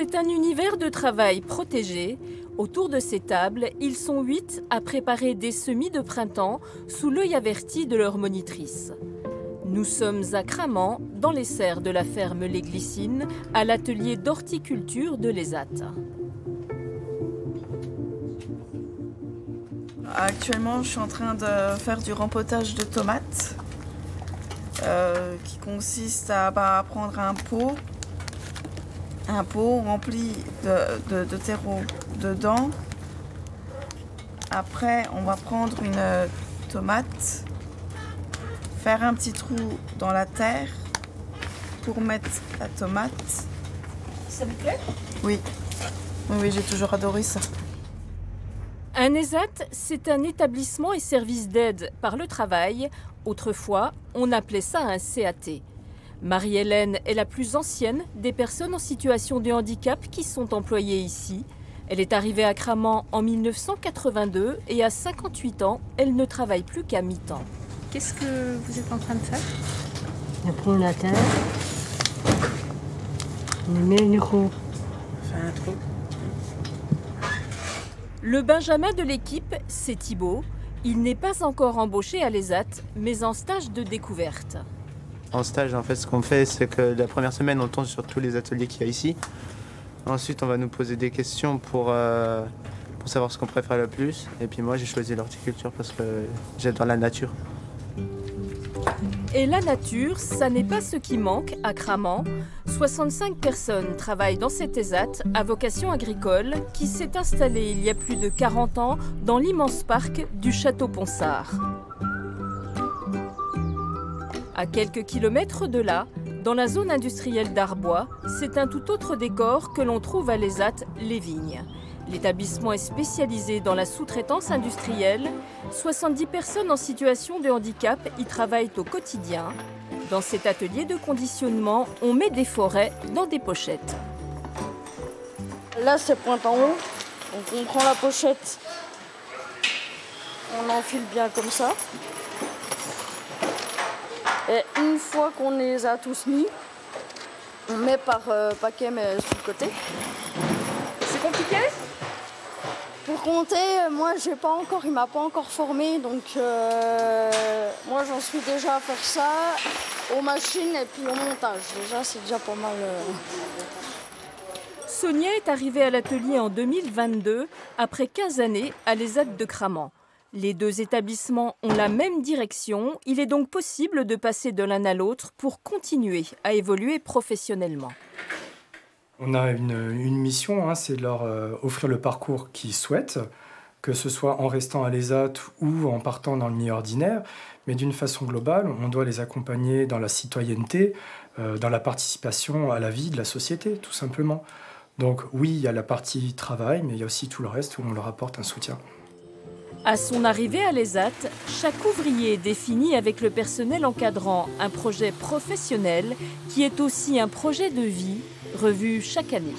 C'est un univers de travail protégé. Autour de ces tables, ils sont 8 à préparer des semis de printemps sous l'œil averti de leur monitrice. Nous sommes à Cramant, dans les serres de la ferme Les Glycines, à l'atelier d'horticulture de l'ESAT. Actuellement, je suis en train de faire du rempotage de tomates qui consiste à prendre un pot rempli de terreau dedans. Après, on va prendre une tomate, faire un petit trou dans la terre pour mettre la tomate. Ça vous plaît? Oui, oui, j'ai toujours adoré ça. Un ESAT, c'est un établissement et service d'aide par le travail. Autrefois, on appelait ça un CAT. Marie-Hélène est la plus ancienne des personnes en situation de handicap qui sont employées ici. Elle est arrivée à Cramant en 1982 et à 58 ans, elle ne travaille plus qu'à mi-temps. Qu'est-ce que vous êtes en train de faire? On prend la terre, on met une roue. On fait un trou. Le Benjamin de l'équipe, c'est Thibaut. Il n'est pas encore embauché à l'ESAT, mais en stage de découverte. En stage, en fait, ce qu'on fait, c'est que la première semaine, on tombe sur tous les ateliers qu'il y a ici. Ensuite, on va nous poser des questions pour savoir ce qu'on préfère le plus. Et puis moi, j'ai choisi l'horticulture parce que j'adore la nature. Et la nature, ça n'est pas ce qui manque à Cramant. 65 personnes travaillent dans cet ESAT à vocation agricole qui s'est installé il y a plus de 40 ans dans l'immense parc du Château Ponsard. À quelques kilomètres de là, dans la zone industrielle d'Arbois, c'est un tout autre décor que l'on trouve à l'ESAT Les Vignes. L'établissement est spécialisé dans la sous-traitance industrielle. 70 personnes en situation de handicap y travaillent au quotidien. Dans cet atelier de conditionnement, on met des forêts dans des pochettes. Là, c'est pointe en haut. Donc on prend la pochette, on enfile bien comme ça. Et une fois qu'on les a tous mis, on met par paquet mais sur le côté. C'est compliqué? Pour compter, moi il m'a pas encore formé, donc moi j'en suis déjà à faire ça aux machines et puis au montage. Déjà c'est déjà pas mal. Sonia est arrivée à l'atelier en 2022, après 15 années à l'ESAT de Cramant. Les deux établissements ont la même direction, il est donc possible de passer de l'un à l'autre pour continuer à évoluer professionnellement. On a une mission, c'est de leur offrir le parcours qu'ils souhaitent, que ce soit en restant à l'ESAT ou en partant dans le milieu ordinaire. Mais d'une façon globale, on doit les accompagner dans la citoyenneté, dans la participation à la vie de la société, tout simplement. Donc oui, il y a la partie travail, mais il y a aussi tout le reste où on leur apporte un soutien. À son arrivée à l'ESAT, chaque ouvrier définit avec le personnel encadrant un projet professionnel qui est aussi un projet de vie revu chaque année.